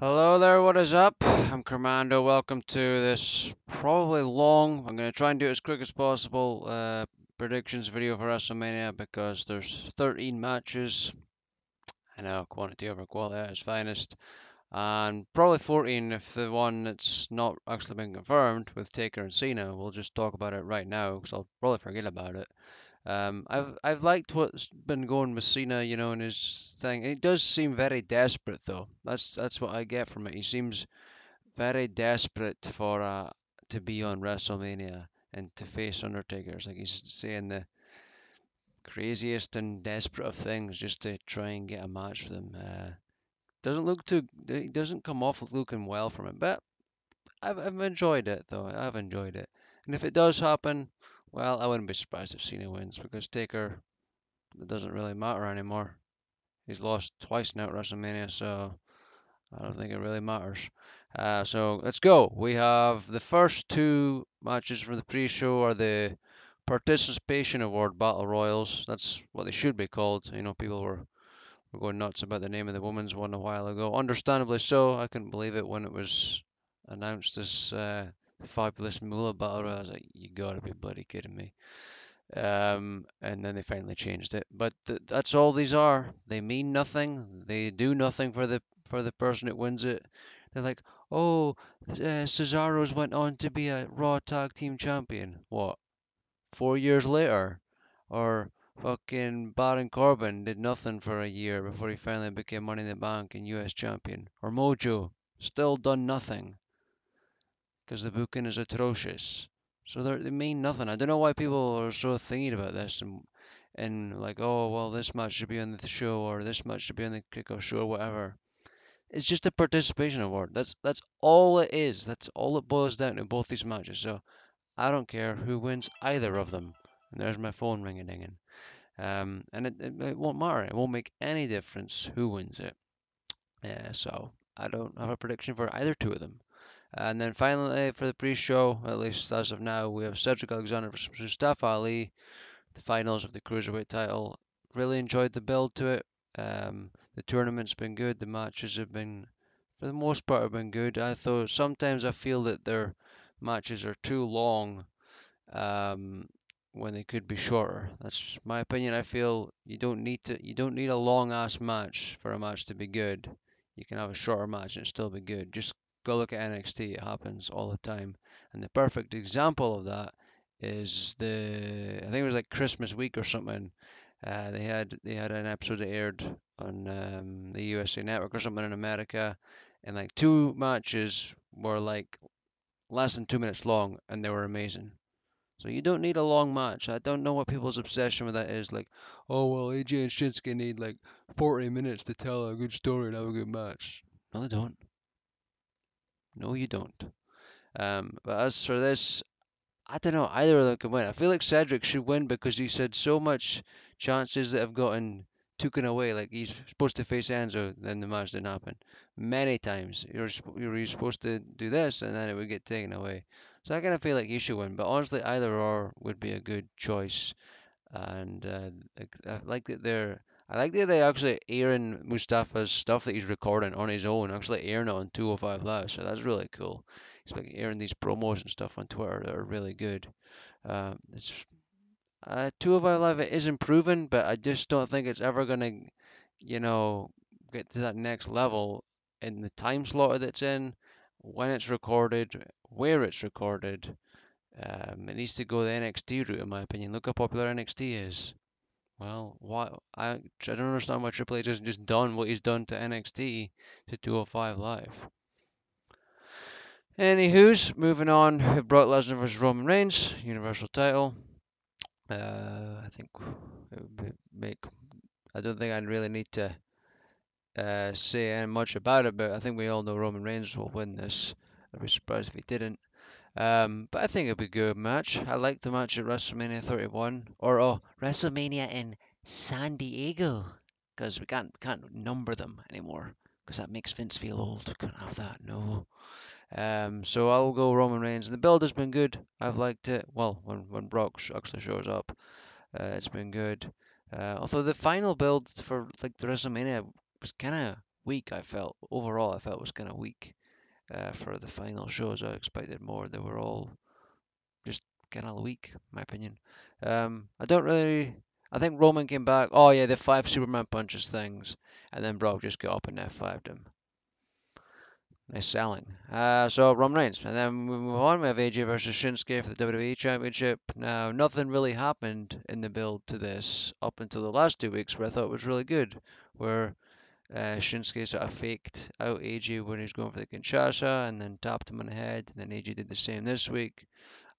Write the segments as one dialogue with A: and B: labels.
A: Hello there, what is up? I'm Commando. Welcome to this probably long, I'm going to try and do it as quick as possible, predictions video for WrestleMania because there's 13 matches. I know, quantity over quality at its finest. And probably 14 if the one that's not actually been confirmed with Taker and Cena. We'll just talk about it right now because I'll probably forget about it. I've liked what's been going with Cena, and his thing. It does seem very desperate though. That's what I get from it. He seems very desperate for to be on WrestleMania and to face Undertaker. It's like he's saying the craziest and desperate of things just to try and get a match with him. Doesn't look too. He doesn't come off looking well from it, but I've enjoyed it though. I've enjoyed it, and if it does happen, well, I wouldn't be surprised if Cena wins because Taker, it doesn't really matter anymore. He's lost twice now at WrestleMania, so I don't think it really matters. So let's go. We have the first two matches from the pre-show are the Participation Award Battle Royals. That's what they should be called. People were going nuts about the name of the women's one a while ago. Understandably so. I couldn't believe it when it was announced as Fabulous Moolah Battle Royal. I was like, you gotta be bloody kidding me. And then they finally changed it. But that's all these are. They mean nothing. They do nothing for the person that wins it. They're like, oh, Cesaro's went on to be a Raw Tag Team Champion. What? 4 years later? Or fucking Baron Corbin did nothing for a year before he finally became Money in the Bank and US Champion. Or Mojo still done nothing because the booking is atrocious. So they mean nothing. I don't know why people are so thinking about this and like, oh well, this match should be on the show or this match should be on the kickoff show or whatever. It's just a participation award. That's all it is. That's all it boils down to both these matches. So I don't care who wins either of them. And there's my phone ringing dinging. And it won't matter. It won't make any difference who wins it. So I don't have a prediction for either two of them. And then finally, for the pre-show, at least as of now, we have Cedric Alexander versus Mustafa Ali, the finals of the Cruiserweight title. Really enjoyed the build to it. The tournament's been good. The matches have been, for the most part, have been good. I thought sometimes I feel that their matches are too long um, when they could be shorter. That's my opinion. I feel you don't need a long ass match for a match to be good. You can have a shorter match and still be good. Just go look at NXT. It happens all the time. And the perfect example of that is I think it was like Christmas week or something. They had an episode that aired on the USA Network or something in America, and like two matches were like less than 2 minutes long, and they were amazing. So you don't need a long match. I don't know what people's obsession with that is. Like, oh well, AJ and Shinsuke need like 40 minutes to tell a good story and have a good match. No, they don't. No, you don't. But as for this, I don't know. Either of them can win. I feel like Cedric should win because he's had so much chances that have gotten taken away. Like he's supposed to face Enzo, then the match didn't happen. Many times you're supposed to do this, and then it would get taken away. So I kind of feel like he should win. But honestly, either or would be a good choice. And I like that they're actually airing Mustafa's stuff that he's recording on his own, actually airing it on 205 Live. So that's really cool. He's like airing these promos and stuff on Twitter that are really good. It's 205 Live it is improving, but I just don't think it's ever gonna, you know, get to that next level in the time slot that it's in, when it's recorded, where it's recorded. It needs to go the NXT route, in my opinion. Look how popular NXT is. Well, why? I don't understand why Triple H hasn't just done what he's done to NXT to 205 Live. Anywho's, moving on. We have Brock Lesnar versus Roman Reigns, Universal title. I think it would make. I don't think I'd really need to say much about it, but I think we all know Roman Reigns will win this. I'd be surprised if he didn't. But I think it'll be a good match. I like the match at WrestleMania 31 or WrestleMania in San Diego because we can't number them anymore because that makes Vince feel old. Can't have that. No. So I'll go Roman Reigns. And the build has been good. I've liked it. Well, when Brock actually shows up, it's been good. Although the final build for like the WrestleMania was kind of weak. I felt overall, I felt was kind of weak for the final shows. I expected more. They were all just kind of weak, in my opinion. I don't really. I think Roman came back. Oh yeah, the five Superman punches things, and then Brock just got up and F5'd him. Nice selling. So Roman Reigns, and then we move on. We have AJ versus Shinsuke for the WWE Championship. Now, nothing really happened in the build to this up until the last 2 weeks, where I thought it was really good, where Shinsuke sort of faked out AJ when he was going for the Kinshasa, and then tapped him on the head, and then AJ did the same this week.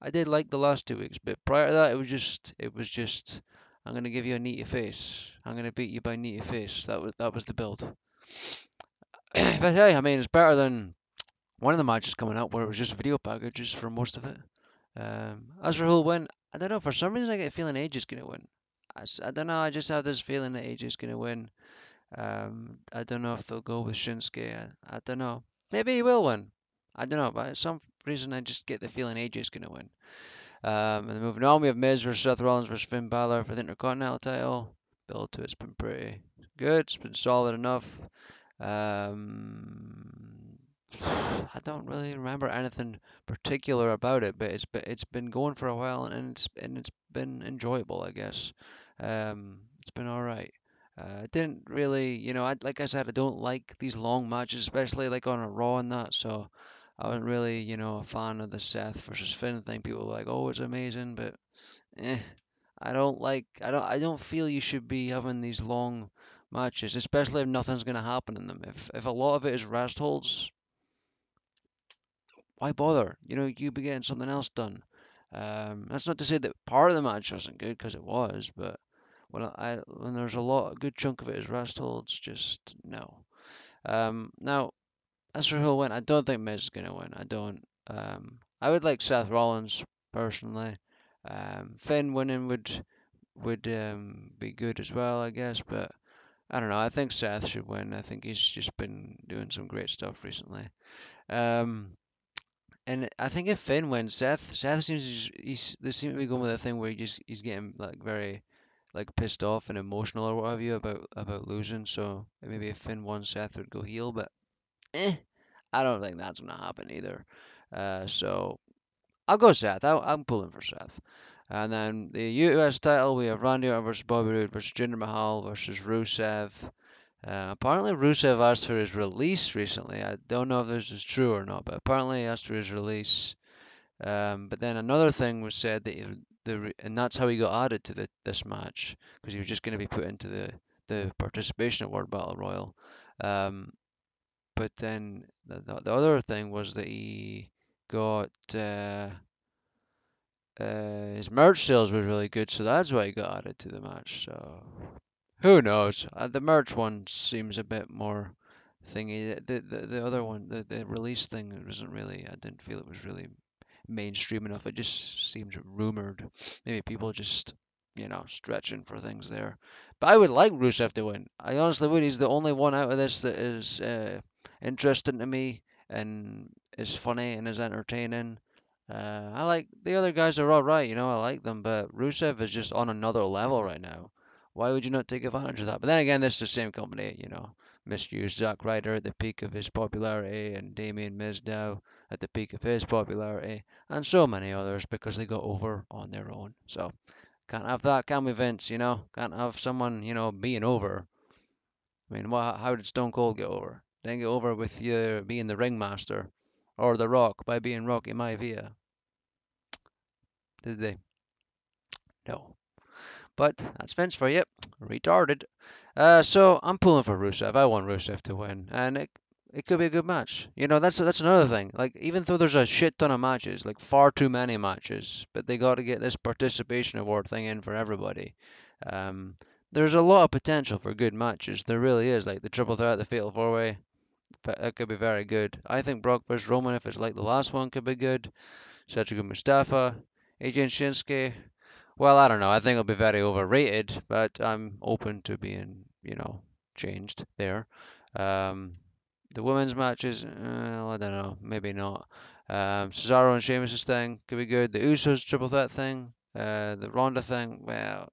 A: I did like the last 2 weeks, but prior to that, it was just, I'm gonna give you a knee to face. I'm gonna beat you by knee to face. That was the build. But hey, I mean, it's better than one of the matches coming up where it was just video packages for most of it. As for who'll win, I don't know. For some reason, I get a feeling AJ's gonna win. I don't know. I just have this feeling that AJ's gonna win. I don't know if they'll go with Shinsuke. I don't know. Maybe he will win. I don't know. But for some reason, I just get the feeling AJ's gonna win. And then moving on, we have Miz versus Seth Rollins versus Finn Balor for the Intercontinental title. Build to it's been pretty good. It's been solid enough. Um, I don't really remember anything particular about it, but it's been going for a while and it's been enjoyable, I guess. It's been all right. I didn't really, like I said, I don't like these long matches, especially like on a Raw and that. So I wasn't really, a fan of the Seth versus Finn thing. People were like, "Oh, it's amazing," but eh, I don't feel you should be having these long matches, especially if nothing's gonna happen in them. If a lot of it is rest holds, why bother? You be getting something else done. That's not to say that part of the match wasn't good, because it was, but when there's a good chunk of it is rest holds, just no. Now, as for who'll win, I don't think Miz is gonna win. I don't. I would like Seth Rollins personally. Finn winning would be good as well, I guess, but I don't know. I think Seth should win. I think he's just been doing some great stuff recently. Um, and I think if Finn wins, Seth seems they seem to be going with a thing where he's getting like very like pissed off and emotional or what have you about losing. So maybe if Finn won, Seth would go heel, but eh, I don't think that's gonna happen either. So I'll go Seth. I'm pulling for Seth. And then the US title, we have Randy Orton versus Bobby Roode versus Jinder Mahal versus Rusev. Apparently, Rusev asked for his release recently. I don't know if this is true or not, but apparently he asked for his release. But then another thing was said that and that's how he got added to this match, because he was just going to be put into the participation award battle royal. Um, but then the other thing was that he got his merch sales was really good, so that's why he got added to the match. So who knows? The merch one seems a bit more thingy. The other one, the release thing, it wasn't really. I didn't feel it was really mainstream enough. It just seemed rumored. Maybe people just, stretching for things there. But I would like Rusev to win. I honestly would. He's the only one out of this that is interesting to me and is funny and is entertaining. I like the other guys are all right, I like them, but Rusev is just on another level right now. Why would you not take advantage of that? But then again, this is the same company, misused Zack Ryder at the peak of his popularity and Damien Mizdow at the peak of his popularity, and so many others because they got over on their own. So can't have that, can we, Vince? Can't have someone, being over. I mean, how did Stone Cold get over? Didn't get over with you being the ringmaster, or The Rock by being Rocky Maivia, did they? No. But that's Vince for you. Retarded. So I'm pulling for Rusev. I want Rusev to win, and it could be a good match. That's another thing. Like, even though there's a shit ton of matches, like far too many matches, but they got to get this participation award thing in for everybody. Um, there's a lot of potential for good matches. There really is. Like the triple threat, the fatal four way, that could be very good. I think Brock vs Roman, if it's like the last one, could be good. Cedric Mustafa, AJ and Shinsuke. Well, I don't know. I think it'll be very overrated, but I'm open to being, changed there. Um, the women's matches, I don't know, maybe not. Cesaro and Sheamus' thing could be good. The Usos triple threat thing, the Ronda thing, well,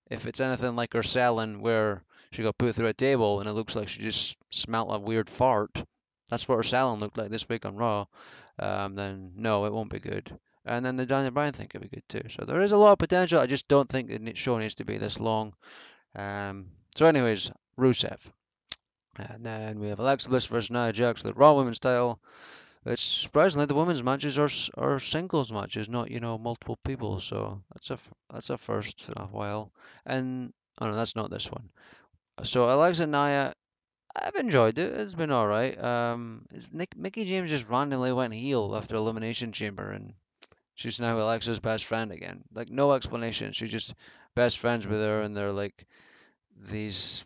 A: if it's anything like her selling, where she got put through a table and it looks like she just smelt a weird fart. That's what her selling looked like this week on Raw. Then no, it won't be good. And then the Daniel Bryan thing could be good too. So there is a lot of potential. I just don't think the show needs to be this long. So anyways, Rusev. And then we have Alexa Bliss versus Nia Jax for the Raw Women's title. It's surprisingly the women's matches are singles matches, not multiple people. So that's a first in a while. And oh no, that's not this one. So Alexa Nia, I've enjoyed it. It's been all right. Mickey James just randomly went heel after Elimination Chamber, and she's now Alexa's best friend again. Like no explanation. She's just best friends with her, and they're like these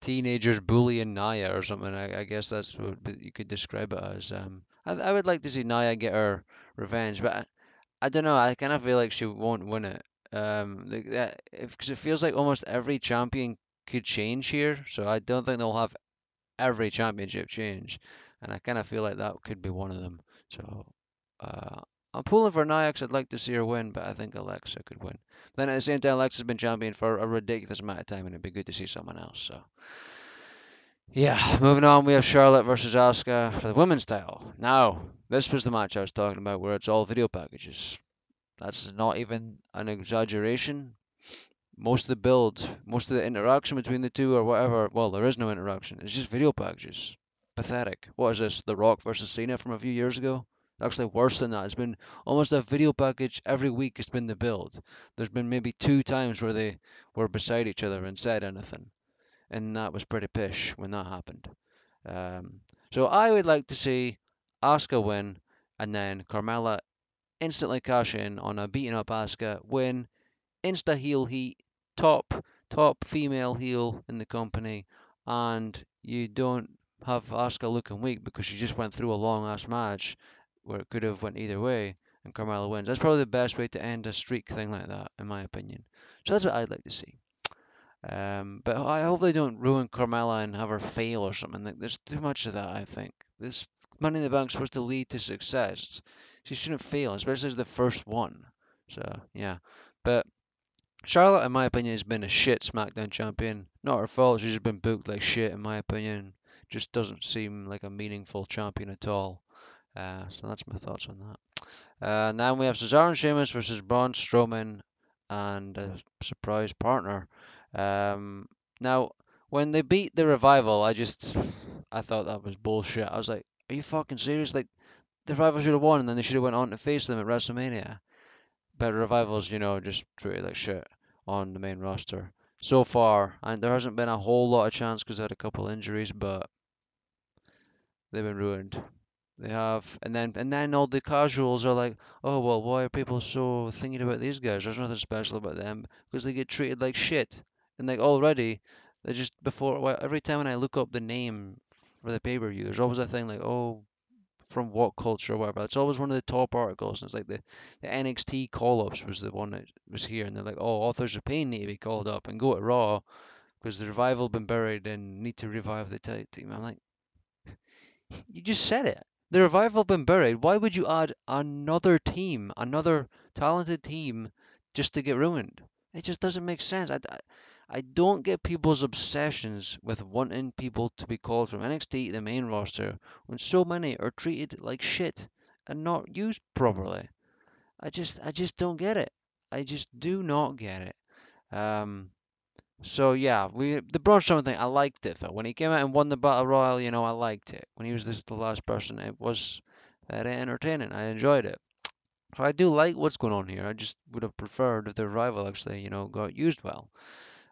A: teenagers bullying Naya or something. I guess that's what you could describe it as. I would like to see Naya get her revenge, but I don't know. I kind of feel like she won't win it. Because it feels like almost every champion could change here, so I don't think they'll have every championship change, and I kind of feel like that could be one of them. So uh, I'm pulling for Nia 'cause I'd like to see her win, but I think Alexa could win. Then at the same time, Alexa's been champion for a ridiculous amount of time, and it'd be good to see someone else. So yeah, moving on, we have Charlotte versus Asuka for the women's title. Now, this was the match I was talking about, where it's all video packages. That's not even an exaggeration. Most of the build, most of the interaction between the two or whatever, well, there is no interaction. It's just video packages. Pathetic. What is this? The Rock versus Cena from a few years ago? Actually, worse than that. It's been almost a video package every week. It's been the build. There's been maybe 2 times where they were beside each other and said anything, and that was pretty pish when that happened. Um, so I would like to see Asuka win, and then Carmella instantly cash in on a beating up Asuka, win, insta heel heat, top female heel in the company, and you don't have Asuka looking weak because she just went through a long ass match where it could have went either way, and Carmella wins. That's probably the best way to end a streak thing like that, in my opinion. So that's what I'd like to see. But I hope they don't ruin Carmella and have her fail or something. Like, there's too much of that, I think. This Money in the Bank's supposed to lead to success. She shouldn't fail, especially as the first one. So yeah, but Charlotte, in my opinion, has been a shit SmackDown champion. Not her fault. She's just been booked like shit, in my opinion. Just doesn't seem like a meaningful champion at all. So that's my thoughts on that. Now we have Cesaro and Sheamus versus Braun Strowman and a surprise partner. Um, Now, when they beat the Revival, I thought that was bullshit. I was like, are you fucking serious? Like, the Revival should have won, and then they should have went on to face them at WrestleMania. But Revival's, just treated like shit on the main roster so far, and there hasn't been a whole lot of chance because they had a couple injuries, but they've been ruined. They have, and then all the casuals are like, oh well, why are people so thinking about these guys? There's nothing special about them because they get treated like shit, and like already, they just before well, every time when I look up the name for the pay-per-view, there's always a thing like, oh, from what culture or whatever. It's always one of the top articles, and it's like the NXT call-ups was the one that was here, and they're like, oh, authors of pain need to be called up and go to Raw because the revival been buried and need to revive the tag team. I'm like, you just said it. The revival been buried. Why would you add another team, another talented team, just to get ruined? It just doesn't make sense. I don't get people's obsessions with wanting people to be called from NXT to the main roster when so many are treated like shit and not used properly. I just don't get it. I just do not get it. So yeah, the Braun Strowman thing, I liked it though. When he came out and won the Battle Royal, I liked it. When he was the last person, it was very entertaining. I enjoyed it. So I do like what's going on here. I just would have preferred if the rival actually, got used well.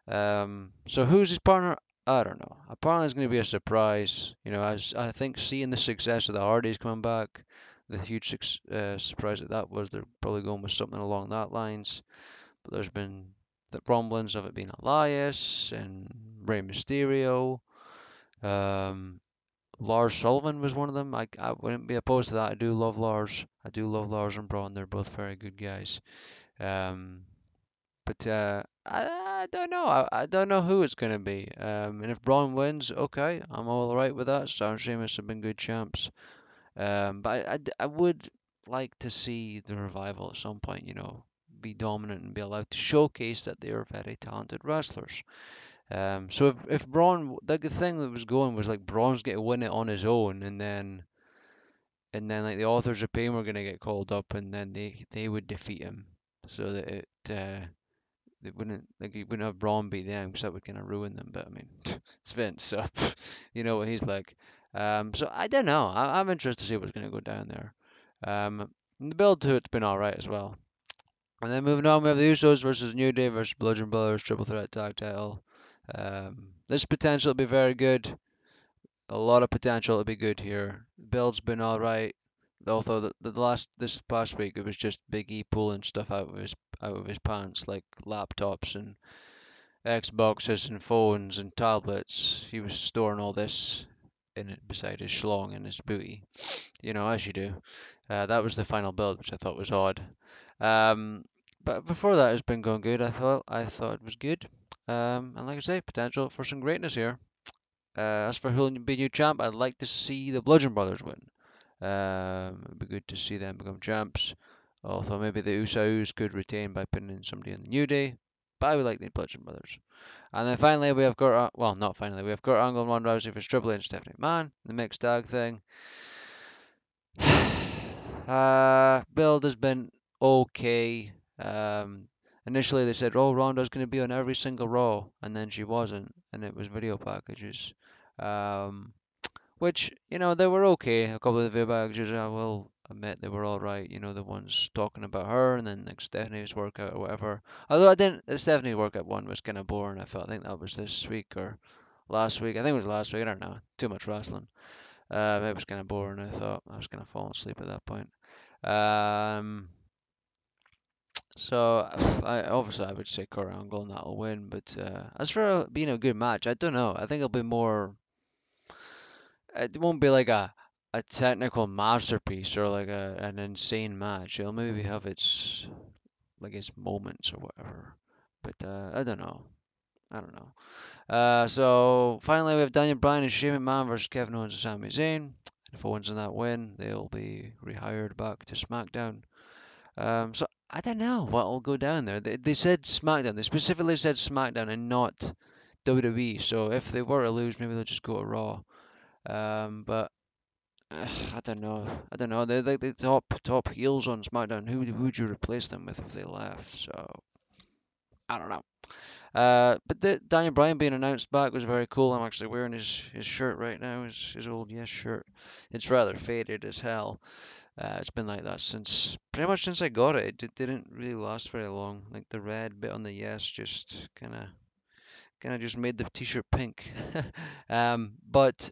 A: So who's his partner? I don't know. Apparently it's going to be a surprise. As I think seeing the success of the Hardys coming back, the huge surprise that was, they're probably going with something along that lines. But there's been the rumblings of it being Elias and Rey Mysterio. Um, Lars Sullivan was one of them. I wouldn't be opposed to that. I do love Lars. I do love Lars and Braun. They're both very good guys. Um, but I don't know. I don't know who it's going to be. And if Braun wins, okay, I'm all right with that. Star and Sheamus have been good champs. But I would like to see the revival at some point, be dominant and be allowed to showcase that they are very talented wrestlers. So if Braun, the thing that was going was like Braun's going to win it on his own, and then like the authors of pain were going to get called up, and then they would defeat him, so that they wouldn't like he wouldn't have Braun beat them because that would kind of ruin them. But I mean, it's Vince, so you know what he's like. So I don't know. I'm interested to see what's going to go down there. And the build to it's been all right as well. And then moving on, we have the Usos versus New Day versus Bludgeon Brothers Triple Threat Tag Title. This potential to be very good. A lot of potential to be good here. Build's been all right. Although this past week it was just Big E pulling stuff out of his pants like laptops and Xboxes and phones and tablets. He was storing all this in it beside his schlong and his booty. You know, as you do. That was the final build, which I thought was odd. Um, but before that, it's been going good. I thought it was good. And like I say, potential for some greatness here. As for who'll be new champ, I'd like to see the Bludgeon Brothers win. It'd be good to see them become champs. Although maybe the Usos could retain by putting in somebody in the New Day. But I would like the Bludgeon Brothers. And then finally, we have well, not finally, we have Kurt Angle and Ronda Rousey versus Triple H and Stephanie McMahon, the mixed tag thing. Build has been okay. Initially they said, "Oh, Ronda's going to be on every single Raw," and then she wasn't, and it was video packages. Um, which they were okay. A couple of the video packages, I will admit, they were all right. The ones talking about her, and then like Stephanie's workout or whatever. Although I didn't, the Stephanie workout one was kind of boring. I think that was this week or last week. I think it was last week. I don't know. Too much wrestling. It was kind of boring. I thought I was kind of falling asleep at that point. Um, so obviously I would say Kurt Angle and that'll win. But as for being a good match, I don't know. I think it'll be more. It won't be like a technical masterpiece or like an insane match. It'll maybe have its moments or whatever. But I don't know. I don't know. So finally we have Daniel Bryan and Shane McMahon versus Kevin Owens and Sami Zayn. If Owens and that win, they'll be rehired back to SmackDown. So I don't know what will go down there. They said SmackDown. They specifically said SmackDown and not WWE. So if they were to lose, maybe they'll just go to Raw. But I don't know. I don't know. They're like the top heels on SmackDown. Who would you replace them with if they left? So I don't know. But Daniel Bryan being announced back was very cool. I'm actually wearing his shirt right now, his old Yes shirt. It's rather faded as hell. It's been like that since pretty much since I got it. It didn't really last very long. Like the red bit on the Yes just kind of just made the t-shirt pink. But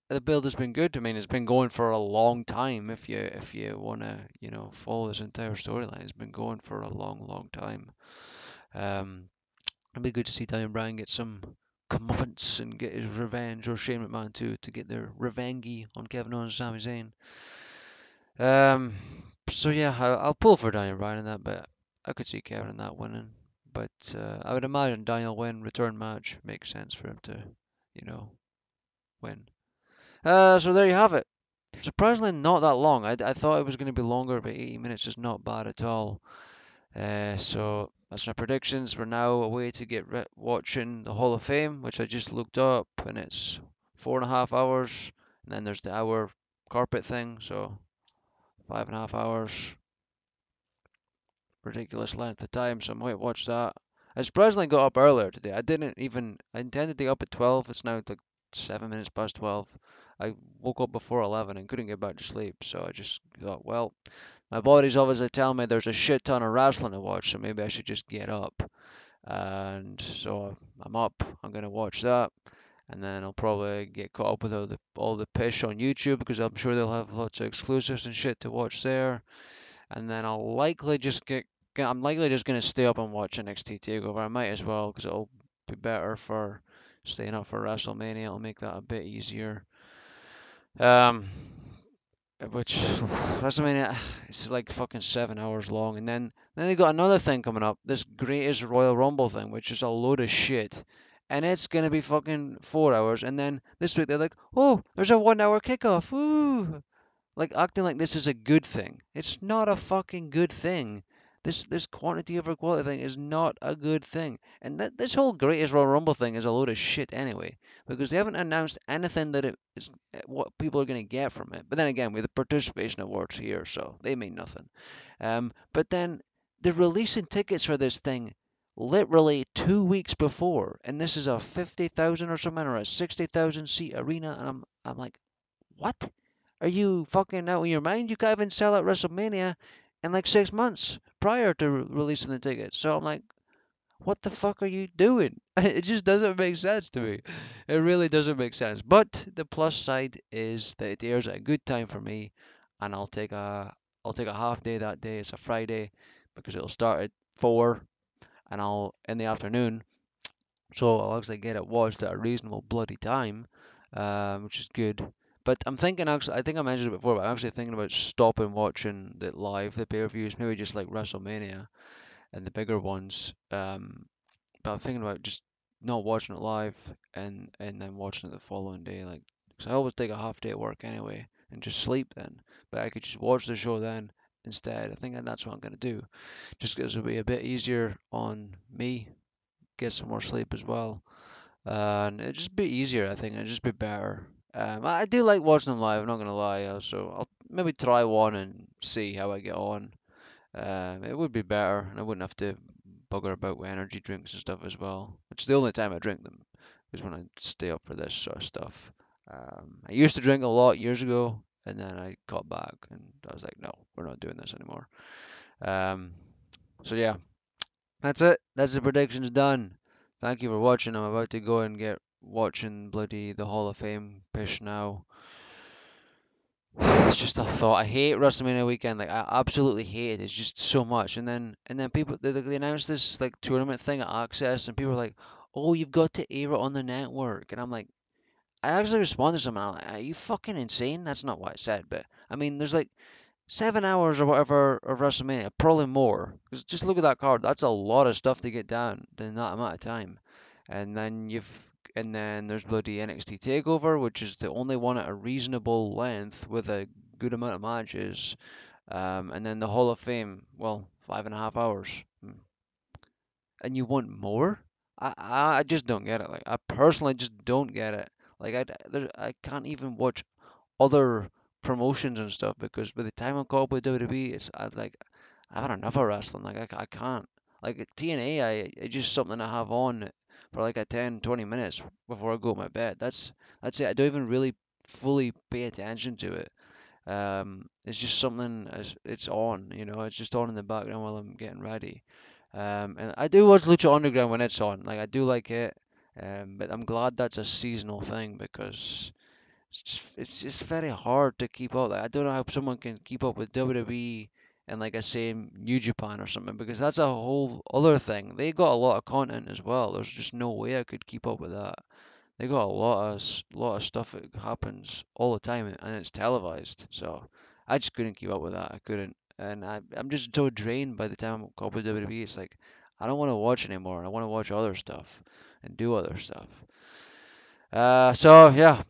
A: the build has been good. I mean, it's been going for a long time. If you want to follow this entire storyline, it's been going for a long time. Um, It'd be good to see Daniel Bryan get some comeuppance and get his revenge, or Shane McMahon too, to get their revenge on Kevin Owens and Sami Zayn. So yeah, I'll pull for Daniel Bryan in that, but I could see Kevin in that winning. But I would imagine Daniel win, return match, makes sense for him to, win. So there you have it. Surprisingly not that long. I thought it was going to be longer, but 80 minutes is not bad at all. So that's my predictions. We're now away to get watching the Hall of Fame, which I just looked up, and it's 4.5 hours. And then there's the hour carpet thing, so 5.5 hours. Ridiculous length of time, so I might watch that. I surprisingly got up earlier today. I intended to get up at 12. It's now like 7 minutes past 12. I woke up before 11 and couldn't get back to sleep, so I just thought, well, my body's obviously telling me there's a shit ton of wrestling to watch, so maybe I should just get up. And so I'm up. I'm gonna watch that, and then I'll probably get caught up with all the pish on YouTube because I'm sure they'll have lots of exclusives and shit to watch there. And then I'm likely just gonna stay up and watch NXT Takeover. I might as well because it'll be better for staying up for WrestleMania. It'll make that a bit easier. Um, which WrestleMania it's like fucking 7 hours long, and then they got another thing coming up, this Greatest Royal Rumble thing, which is a load of shit, and it's gonna be fucking 4 hours. And then this week they're like, oh, there's a 1 hour kickoff, woo, like acting like this is a good thing. It's not a fucking good thing. This quantity over quality thing is not a good thing. And this whole Greatest Royal Rumble thing is a load of shit anyway, because they haven't announced anything that it is what people are going to get from it. But then again, we have the participation awards here, so they mean nothing. But then they're releasing tickets for this thing literally 2 weeks before, and this is a 50,000 or something, or a 60,000 seat arena, and I'm like, what? Are you fucking out of your mind? You can't even sell at WrestleMania in like 6 months prior to releasing the tickets. So I'm like, what the fuck are you doing? It just doesn't make sense to me. It really doesn't make sense. But the plus side is that it airs at a good time for me, and I'll take a half day that day. It's a Friday because it'll start at 4, and I'll in the afternoon, so I'll actually get it watched at a reasonable bloody time, which is good. But I'm thinking actually, I think I mentioned it before, but I'm actually thinking about stopping watching it live, the pay-per-views, maybe just like WrestleMania and the bigger ones. But I'm thinking about just not watching it live and then watching it the following day, like, because I always take a half day at work anyway and just sleep then. But I could just watch the show then instead. I think that's what I'm gonna do, just because it'll be a bit easier on me, get some more sleep as well. And it'd just be easier, I think. It'd just be better. I do like watching them live, I'm not gonna lie. So I'll maybe try one and see how I get on. It would be better, and I wouldn't have to bugger about with energy drinks and stuff as well. It's the only time I drink them, is when I stay up for this sort of stuff. I used to drink a lot years ago, and then I cut back, and I was like, no, we're not doing this anymore. Um, so yeah, that's it. That's the predictions done. Thank you for watching. I'm about to go and get watching bloody the Hall of Fame pish now. It's just a thought. I hate WrestleMania weekend. Like I absolutely hate it. It's just so much. And then people they announced this like tournament thing at Access, and people were like, "Oh, you've got to air it on the network." And I'm like, I actually responded to someone. I'm like, "Are you fucking insane?" That's not what I said, but I mean, there's like 7 hours or whatever of WrestleMania, probably more. Because just look at that card. That's a lot of stuff to get down in that amount of time. And then there's bloody NXT Takeover, which is the only one at a reasonable length with a good amount of matches. And then the Hall of Fame, well, 5.5 hours. And you want more? I just don't get it. Like I personally just don't get it. Like I can't even watch other promotions and stuff because by the time I'm caught up with WWE, I've had enough of wrestling. Like I can't. Like at TNA, it's just something I have on for like a 10, 20 minutes before I go to my bed. That's it. I don't even really fully pay attention to it. It's just something it's on, it's just on in the background while I'm getting ready. And I do watch Lucha Underground when it's on. Like I do like it. But I'm glad that's a seasonal thing because it's just very hard to keep up. Like, I don't know how someone can keep up with WWE and like I say New Japan or something because that's a whole other thing. They got a lot of content as well. There's just no way I could keep up with that. They got a lot of stuff that happens all the time and it's televised. So I just couldn't keep up with that. I couldn't, and I'm just so drained by the time I'm caught with WWE. It's like I don't want to watch anymore. I want to watch other stuff and do other stuff. So yeah,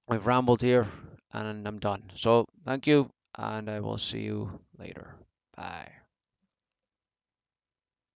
A: I've rambled here and I'm done. So thank you, and I will see you later. Bye.